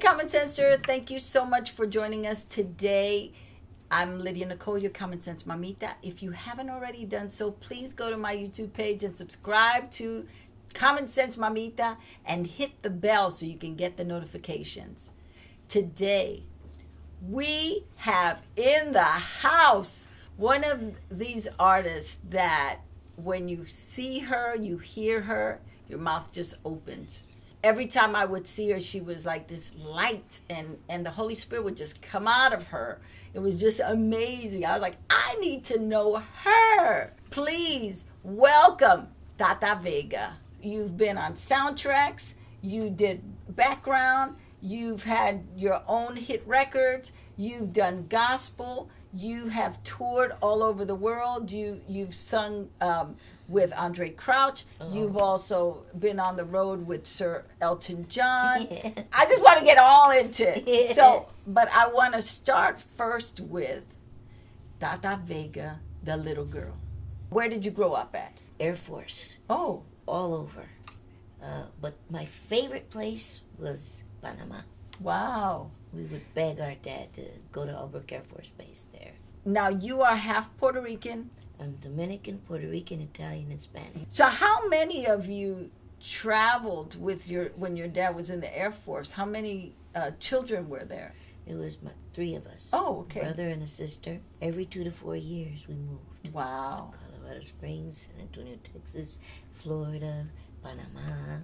Common Senser. Thank you so much for joining us today. I'm Lydia Nicole, your Common Sense Mamita. If you haven't already done so, please go to my YouTube page and subscribe to Common Sense Mamita and hit the bell so you can get the notifications. Today, we have in the house one of these artists that when you see her, you hear her, your mouth just opens. Every time I would see her, she was like this light, and the Holy Spirit would just come out of her. It was just amazing. I was like, I need to know her. Please welcome Táta Vega. You've been on soundtracks. You did background. You've had your own hit records. You've done gospel. You have toured all over the world. You've sung with Andrae Crouch. Oh. You've also been on the road with Sir Elton John. Yeah. I just want to get all into it. Yes. But I want to start first with Táta Vega, the little girl. Where did you grow up at? Air Force. Oh. All over. But my favorite place was Panama. Wow. We would beg our dad to go to Albrook Air Force Base there. Now, you are half Puerto Rican. I'm Dominican, Puerto Rican, Italian, and Spanish. So how many of you traveled with when your dad was in the Air Force? How many children were there? It was three of us. Oh, okay. A brother and a sister. Every 2 to 4 years we moved. Wow. To Colorado Springs, San Antonio, Texas, Florida, Panama,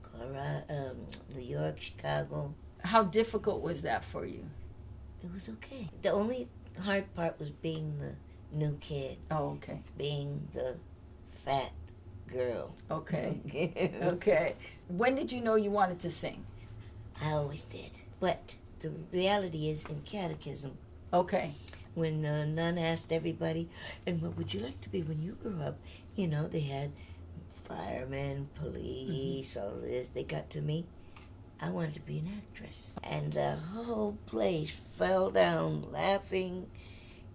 Colorado, New York, Chicago. How difficult was that for you? It was okay. The only hard part was being the new kid. Oh, okay. Being the fat girl. Okay. Okay. When did you know you wanted to sing? I always did. But the reality is in catechism. Okay. When the nun asked everybody, and what would you like to be when you grow up? You know, they had firemen, police, all this. They got to me. I wanted to be an actress. And the whole place fell down laughing.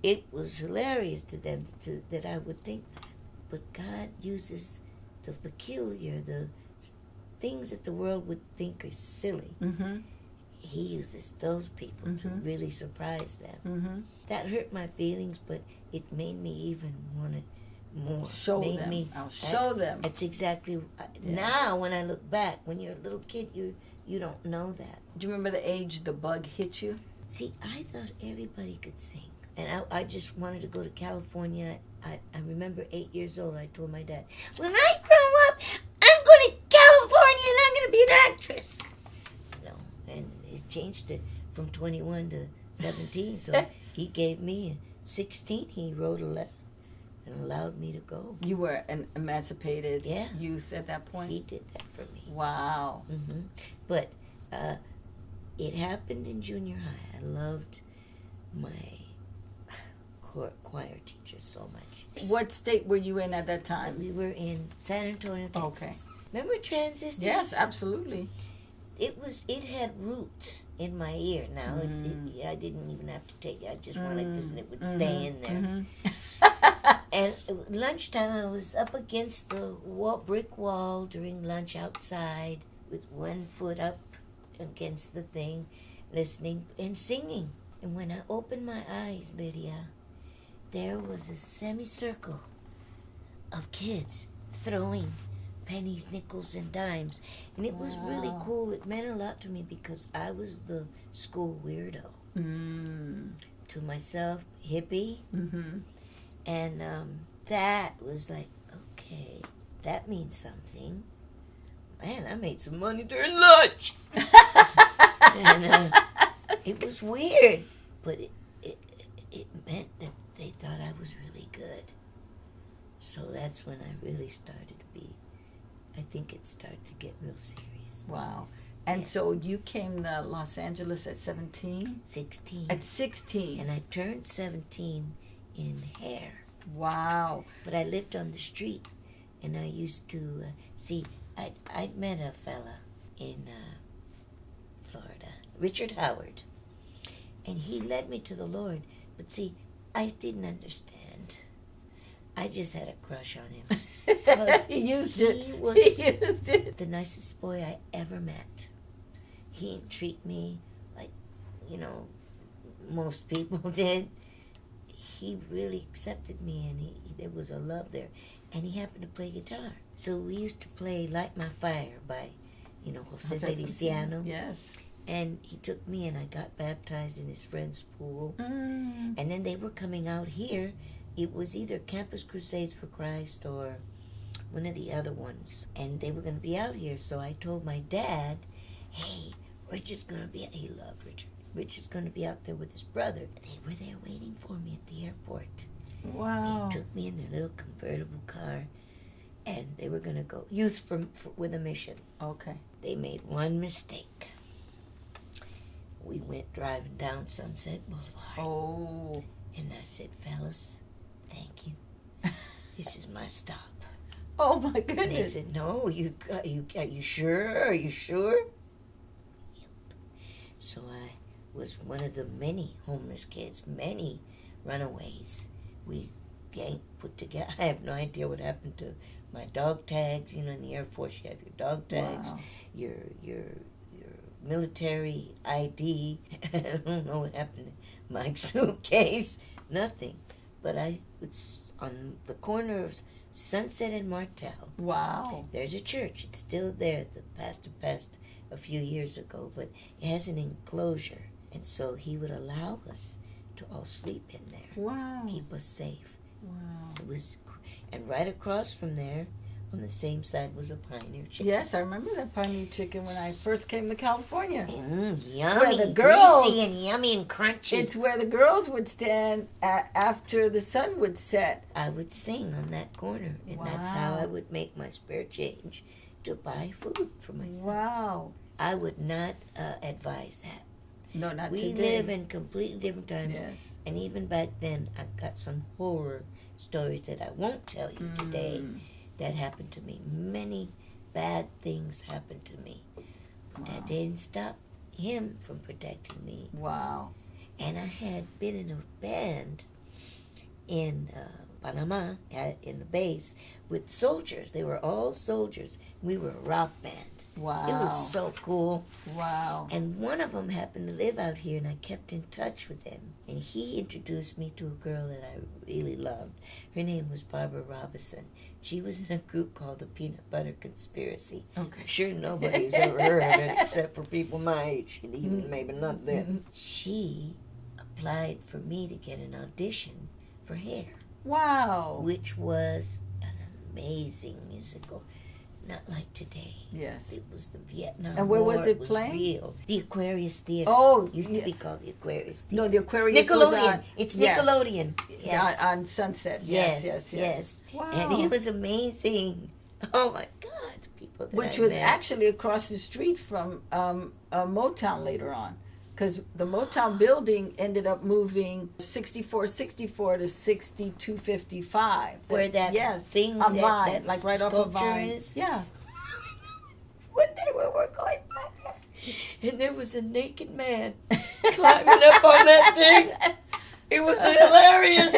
It was hilarious to them that I would think that. But God uses the peculiar, the things that the world would think are silly. Mm-hmm. He uses those people to really surprise them. Mm-hmm. That hurt my feelings, but it made me even want it more. Show them. I'll show them. That's exactly. Now, when I look back, when you're a little kid, you don't know that. Do you remember the age the bug hit you? See, I thought everybody could sing. And I just wanted to go to California. I remember 8 years old, I told my dad, when I grow up, I'm going to California and I'm going to be an actress. You know, and it changed it from 21 to 17. So he gave me 16. He wrote a letter and allowed me to go. You were an emancipated youth at that point? He did that for me. Wow. Mm-hmm. But it happened in junior high. I loved my choir teacher so much. What state were you in at that time? We were in San Antonio, Texas. Okay. Remember transistors? Yes, absolutely. It had roots in my ear. Now I didn't even have to take it. I just went like this and it would stay in there. And at lunchtime I was up against the brick wall during lunch outside with one foot up against the thing, listening and singing. And when I opened my eyes, Lydia, there was a semicircle of kids throwing pennies, nickels, and dimes. And it was really cool. It meant a lot to me because I was the school weirdo. To myself, hippie. Mm-hmm. And that was like, okay, that means something. Man, I made some money during lunch. And it was weird, but it meant that they thought I was really good. So that's when I really started to be, I think it started to get real serious. Wow. And so you came to Los Angeles at 17? 16. At 16. And I turned 17 in hair. Wow. But I lived on the street, and I used to see, I'd met a fella in Florida, Richard Howard, and he led me to the Lord. But see, I didn't understand. I just had a crush on him. He was the nicest boy I ever met. he didn't treat me like, most people did. He really accepted me, and there was a love there. And he happened to play guitar. So we used to play Light My Fire by, Jose Feliciano. Yes. And he took me, and I got baptized in his friend's pool. And then they were coming out here. It was either Campus Crusades for Christ or one of the other ones. And they were going to be out here. So I told my dad, hey, Richard's going to be, he loved Richard. Richard's going to be out there with his brother. They were there waiting for me at the airport. Wow. They took me in their little convertible car, and they were going to go youth with a mission. Okay. They made one mistake. We went driving down Sunset Boulevard. Oh. And I said, fellas, thank you. This is my stop. Oh, my goodness. And they said, no, are you sure? Are you sure? Yep. So I was one of the many homeless kids, many runaways. We put together. I have no idea what happened to my dog tags. In the Air Force, you have your dog tags, wow. your military ID. I don't know what happened to my suitcase. Nothing. But I was on the corner of Sunset and Martel. Wow. There's a church. It's still there. The pastor passed a few years ago, but it has an enclosure. And so he would allow us to all sleep in there. Wow. Keep us safe. Wow. It was, and right across from there, on the same side, was a Pioneer Chicken. Yes, I remember that Pioneer Chicken when I first came to California. Yummy, where the girls, greasy and yummy and crunchy. It's where the girls would stand after the sun would set. I would sing on that corner, and wow. that's how I would make my spare change to buy food for myself. Wow. I would not advise that. No, not we today. We live in completely different times. Yes. And even back then, I got some horror stories that I won't tell you today that happened to me. Many bad things happened to me. But that didn't stop him from protecting me. Wow. And I had been in a band in Panama, in the base, with soldiers. They were all soldiers. We were a rock band. Wow. It was so cool. Wow. And one of them happened to live out here, and I kept in touch with him. And he introduced me to a girl that I really loved. Her name was Barbara Robinson. She was in a group called the Peanut Butter Conspiracy. Okay. I'm sure nobody's ever heard of it except for people my age, and even maybe not them. She applied for me to get an audition for Hair. Wow. Which was an amazing musical. Not like today. Yes. It was the Vietnam And where War. was it playing? Real. The Aquarius Theater. Oh, used to be called the Aquarius Theater. No, the Aquarius Nickelodeon. was on, It's yes. Nickelodeon. Yeah, on Sunset. Yes. Wow. And it was amazing. Oh my God, the people that Which I was met. actually across the street from Motown later on. Because the Motown building ended up moving 6464 to 6255. Where that thing on that, Vine, that like right off of sculpture Vine. is. Yeah. One day we were going by there, and there was a naked man climbing up on that thing. It was hilarious.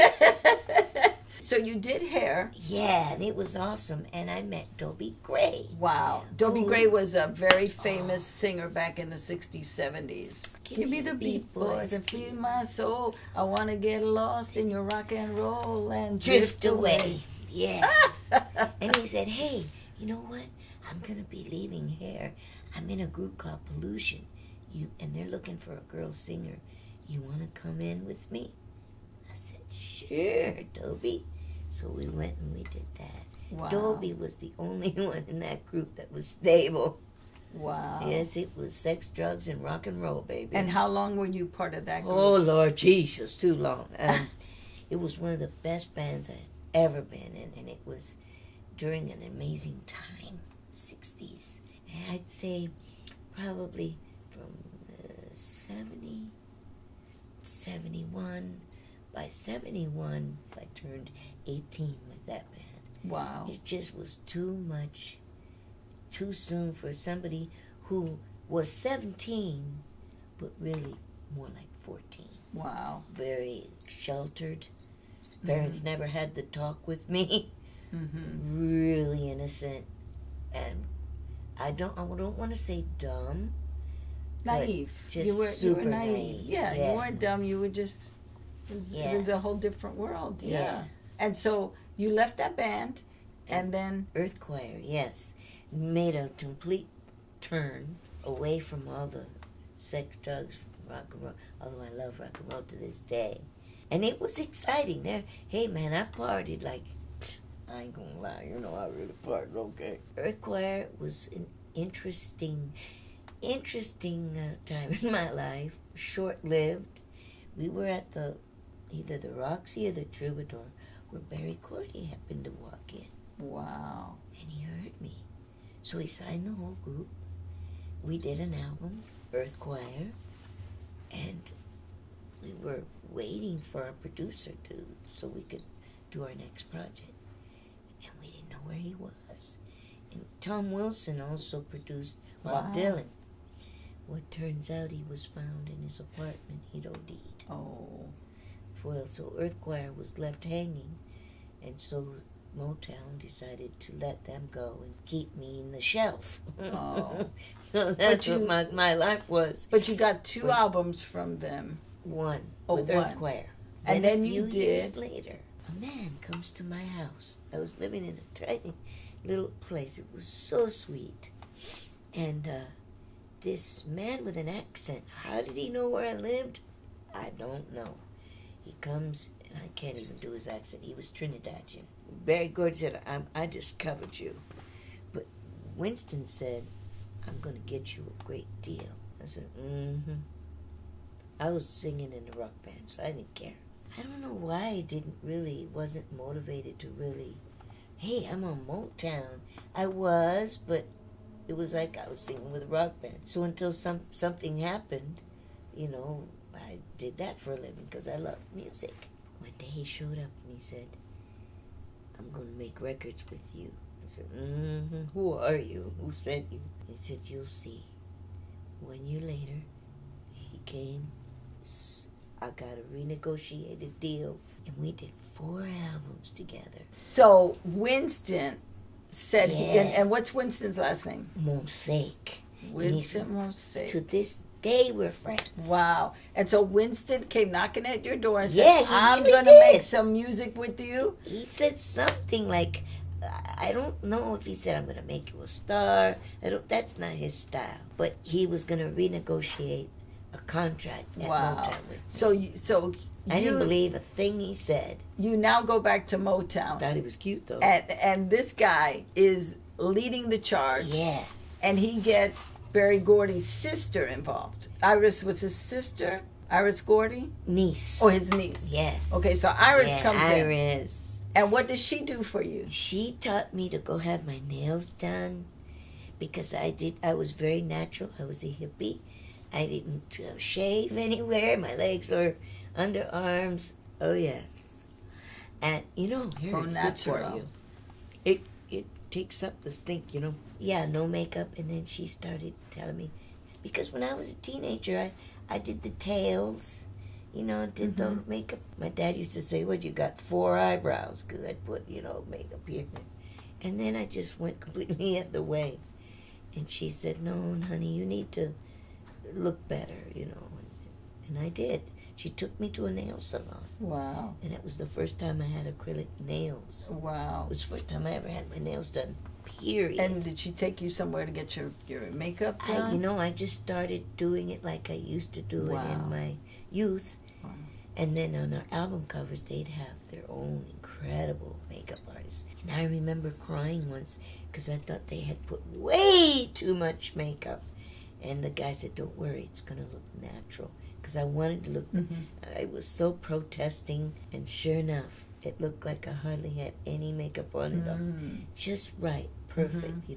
So you did Hair. Yeah, and it was awesome. And I met Dobie Gray. Wow. Dobie Gray was a very famous singer back in the 60s, 70s. Give me the beat, boys, and free my soul. I want to get lost in your rock and roll and drift away. Yeah. And he said, hey, you know what? I'm going to be leaving Hair. I'm in a group called Pollution. And they're looking for a girl singer. You want to come in with me? I said, sure, Dobie. So we went and we did that. Wow. Dobie was the only one in that group that was stable. Wow. Yes, it was sex, drugs, and rock and roll, baby. And how long were you part of that group? Oh, Lord Jesus, too long. It was one of the best bands I'd ever been in, and it was during an amazing time, 60s. I'd say probably from 70, 71. By 71, I turned 18 with that band. Wow. It just was too much, too soon for somebody who was 17, but really more like 14. Wow. Very sheltered. Parents never had to talk with me. Really innocent. And I don't want to say dumb, naive. Just You were super naive. naive. Yeah, you weren't dumb. You were just. It was a whole different world. Yeah. And so you left that band, and then Earthquire, yes, made a complete turn away from all the sex, drugs, rock and roll. Although I love rock and roll to this day, and it was exciting. There, hey man, I partied like I ain't gonna lie, you know I really partied. Okay, Earthquire was an interesting time in my life. Short-lived. We were at either the Roxy or the Troubadour, where Berry Gordy happened to walk in. Wow. And he heard me. So he signed the whole group. We did an album, Earthquire, and we were waiting for our producer so we could do our next project. And we didn't know where he was. And Tom Wilson also produced Bob Dylan. Well, it turns out he was found in his apartment. He'd OD'd. Oh. Well, so Earthquire was left hanging, and so Motown decided to let them go and keep me in the shelf. Oh. So that's what my life was. But you got 2 albums from them. With one. Earthquire. And then a you few years later, a man comes to my house. I was living in a tiny little place. It was so sweet. And this man with an accent, how did he know where I lived? I don't know. He comes, and I can't even do his accent. He was Trinidadian. Berry Gordy said, I discovered you. But Winston said, I'm going to get you a great deal. I said, I was singing in a rock band, so I didn't care. I don't know why I wasn't motivated to really, hey, I'm on Motown. I was, but it was like I was singing with a rock band. So until something happened, I did that for a living because I love music. One day he showed up and he said, I'm going to make records with you. I said, who are you? Who sent you? He said, you'll see. 1 year later, he came. I got a renegotiated deal, and we did 4 albums together. So Winston said and what's Winston's last name? Mosaic. Winston Mosaic. To this day, we're friends. Wow. And so Winston came knocking at your door and said, I'm really going to make some music with you. He said something like, I don't know if he said, I'm going to make you a star. That's not his style. But he was going to renegotiate a contract at Motown with me. So I didn't believe a thing he said. You now go back to Motown. Thought he was cute, though. And this guy is leading the charge. Yeah. And he gets Berry Gordy's sister involved. Iris was his sister? Iris Gordy? Niece. Or his niece? Yes. Okay, so Iris comes in. Iris. And what does she do for you? She taught me to go have my nails done because I was very natural. I was a hippie. I didn't shave anywhere. My legs or underarms. Oh, yes. And, here it's good for you. It takes up the stink, Yeah, no makeup. And then she started telling me, because when I was a teenager, I did the tails, did the makeup. My dad used to say, you got 4 eyebrows, because I'd put, makeup here. And then I just went completely the other way. And she said, no, honey, you need to look better, And I did. She took me to a nail salon. Wow. And that was the first time I had acrylic nails. Wow. It was the first time I ever had my nails done, period. And did she take you somewhere to get your makeup done? I just started doing it like I used to do it in my youth. Wow. And then on our album covers, they'd have their own incredible makeup artists. And I remember crying once because I thought they had put way too much makeup. And the guy said, don't worry, it's going to look natural. Because I wanted to look, I was so protesting, and sure enough, it looked like I hardly had any makeup on at all. Just right, perfect,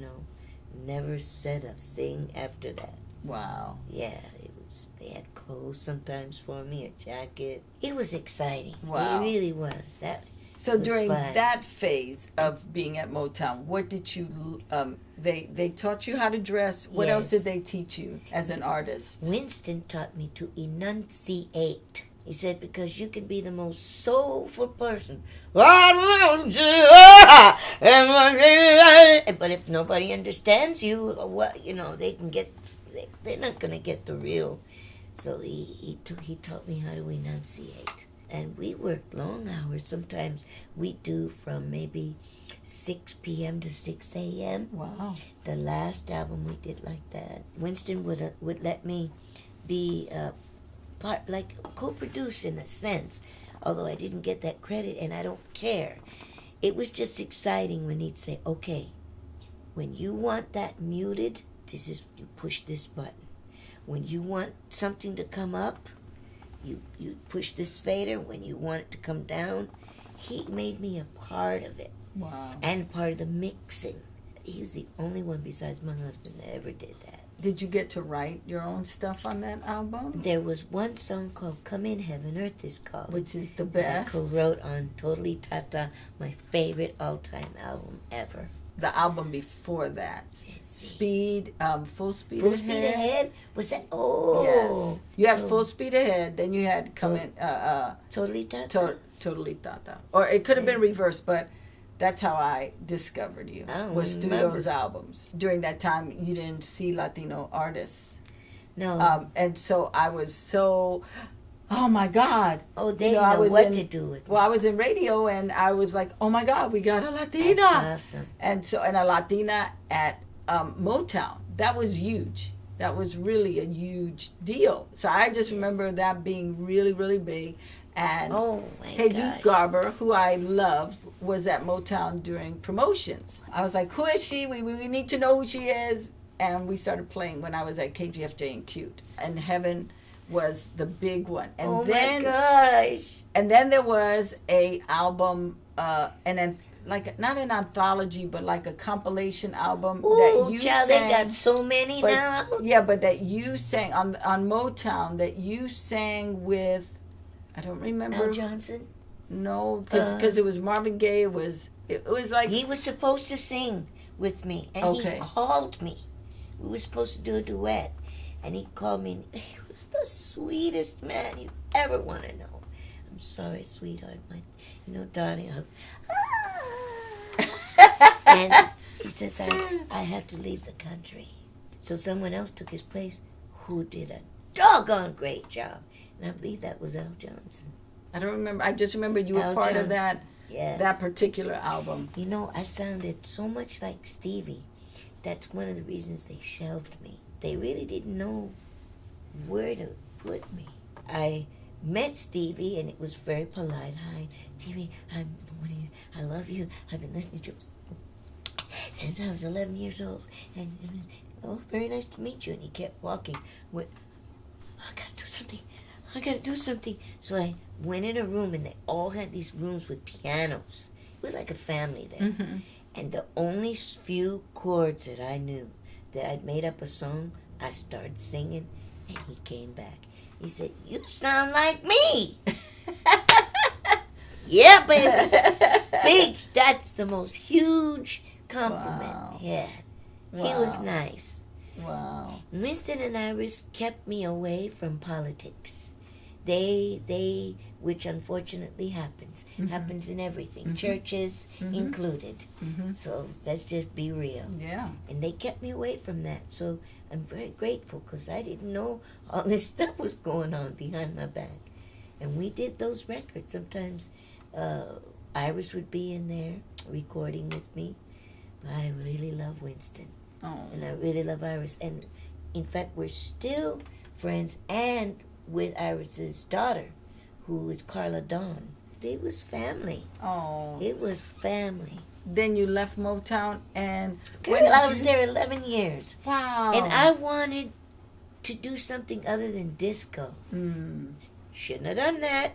Never said a thing after that. Wow. Yeah, they had clothes sometimes for me, a jacket. It was exciting. Wow. It really was. So during that phase of being at Motown, what did you, they taught you how to dress. What else did they teach you as an artist? Winston taught me to enunciate. He said, because you can be the most soulful person. But if nobody understands you, they can get they're not going to get the real. So he taught me how to enunciate. And we worked long hours. Sometimes we do from maybe 6 p.m. to 6 a.m. Wow. The last album we did like that. Winston would let me be part, like co-produce in a sense, although I didn't get that credit, and I don't care. It was just exciting when he'd say, okay, when you want that muted, you push this button. When you want something to come up, you push this fader. When you want it to come down, he made me a part of it. Wow. And part of the mixing. He was the only one besides my husband that ever did that. Did you get to write your own stuff on that album? There was one song called Come In Heaven, Earth Is Calling. Which is the best. I co-wrote on Totally Tata, my favorite all-time album ever. The album before that. Speed, Full Speed Full Ahead. Speed Ahead? Was that? Oh. Yes. You had Full Speed Ahead, then you had Totally Tata? Totally Tata. Or it could have been reversed, but that's how I discovered you. Was through those albums. During that time, you didn't see Latino artists. No. And so I was so... Oh my God! Oh, they know what to do with it. Well, I was in radio, and I was like, "Oh my God, we got a Latina!" That's awesome. And a Latina at Motown. That was huge. That was really a huge deal. So I just remember that being really, really big. And Jesus Garber, who I loved, was at Motown during promotions. I was like, "Who is she? We need to know who she is." And we started playing when I was at KGFJ and Cute. And Heaven was the big one. And my gosh. And then there was a album, and then like not an anthology, but like a compilation album that you sang. They got so many now. Yeah, but that you sang on Motown, that you sang with, I don't remember. Al Johnson? No, because it was Marvin Gaye. It was like he was supposed to sing with me, and he called me. We were supposed to do a duet. And he called me, and he was the sweetest man you ever want to know. I'm sorry, sweetheart, darling. And he says, I have to leave the country. So someone else took his place who did a doggone great job. And I believe that was Al Johnson. I don't remember. I just remember you were part of that particular album. I sounded so much like Stevie. That's one of the reasons they shelved me. They really didn't know where to put me. I met Stevie, and it was very polite. Hi, Stevie, I love you. I've been listening to you since I was 11 years old. And very nice to meet you. And he kept walking. I got to do something. So I went in a room, and they all had these rooms with pianos. It was like a family there. Mm-hmm. And the only few chords that I knew, that I'd made up a song, I started singing, and he came back. He said, "You sound like me." Yeah, baby. Big. That's the most huge compliment. Wow. Yeah. Wow. He was nice. Wow. Winston and Iris kept me away from politics. They which unfortunately happens in everything, churches included. So let's just be real. Yeah. And they kept me away from that. So I'm very grateful, because I didn't know all this stuff was going on behind my back. And we did those records. Sometimes Iris would be in there recording with me. But I really love Winston. Oh. And I really love Iris. And in fact, we're still friends, and with Iris's daughter, who is Carla Dawn. It was family. Oh. It was family. Then you left Motown, and I was there 11 years. Wow. And I wanted to do something other than disco. Shouldn't have done that,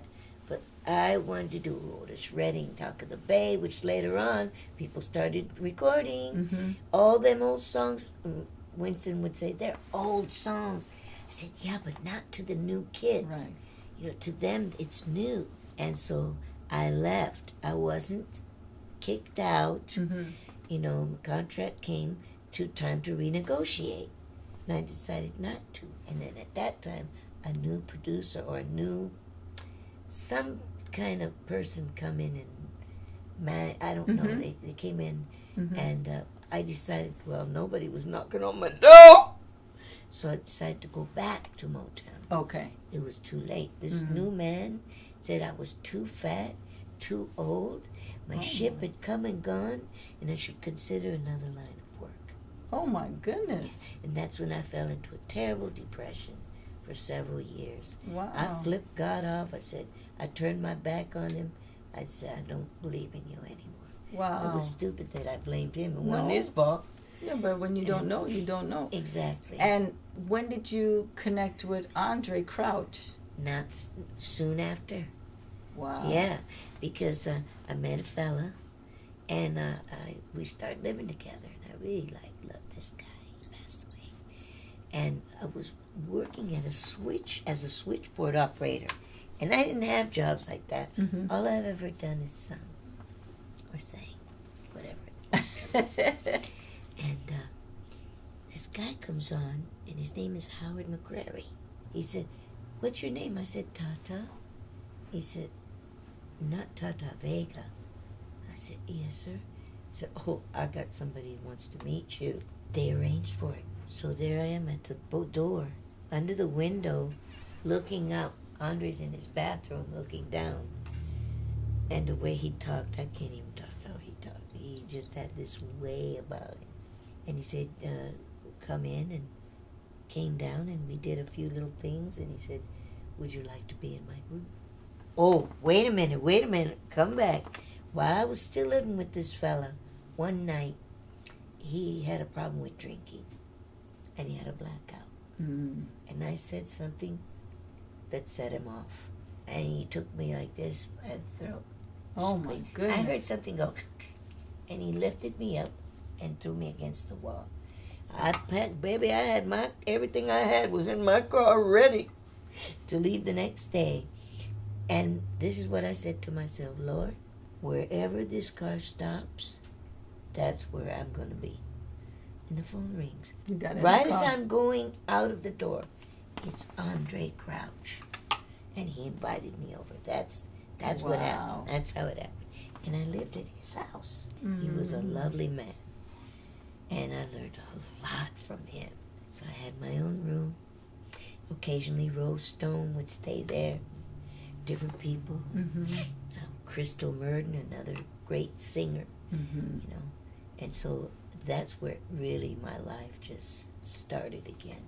but I wanted to do Otis Redding, Talk of the Bay, which later on people started recording. All them old songs. Winston would say, they're old songs. I said, yeah, but not to the new kids. Right. To them, it's new. And so I left. I wasn't kicked out. Contract came time to renegotiate. And I decided not to. And then at that time, a new producer or some kind of person come in and I don't know. They came in and I decided, well, nobody was knocking on my door. So I decided to go back to Motown. Okay. It was too late. This new man said I was too fat, too old. My ship had come and gone, and I should consider another line of work. Oh my goodness. And that's when I fell into a terrible depression for several years. Wow. I flipped God off. I turned my back on him. I said, I don't believe in you anymore. Wow. It was stupid that I blamed him. It wasn't his fault. Yeah, but when you don't know, you don't know. Exactly. And when did you connect with Andrae Crouch? Not soon after. Wow. Yeah, because I met a fella, and we started living together, and I really loved this guy. He passed away, and I was working at as a switchboard operator, and I didn't have jobs like that. Mm-hmm. All I've ever done is sung or sang, whatever. And this guy comes on, and his name is Howard McCrary. He said, "What's your name?" I said, "Tata." He said, "Not Táta Vega." I said, "Yes, sir." He said, "Oh, I got somebody who wants to meet you." They arranged for it. So there I am at the door, under the window, looking up. Andre's in his bathroom, looking down. And the way he talked, I can't even talk how he talked. He just had this way about him. And he said, come in, and came down, and we did a few little things. And he said, "Would you like to be in my group?" Oh, wait a minute, come back. While I was still living with this fella, one night, he had a problem with drinking, and he had a blackout. Mm. And I said something that set him off. And he took me like this by the throat. Oh, my goodness. I heard something go, and he lifted me up and threw me against the wall. I packed, baby, I had everything I had was in my car ready to leave the next day. And this is what I said to myself, Lord, wherever this car stops, that's where I'm going to be. And the phone rings. You got it. Right as I'm going out of the door, it's Andrae Crouch. And he invited me over. That's what happened. That's how it happened. And I lived at his house. Mm. He was a lovely man. And I learned a lot from him. So I had my own room. Occasionally Rose Stone would stay there. Different people. Mm-hmm. Crystal Murden, another great singer. Mm-hmm. You know. And so that's where really my life just started again.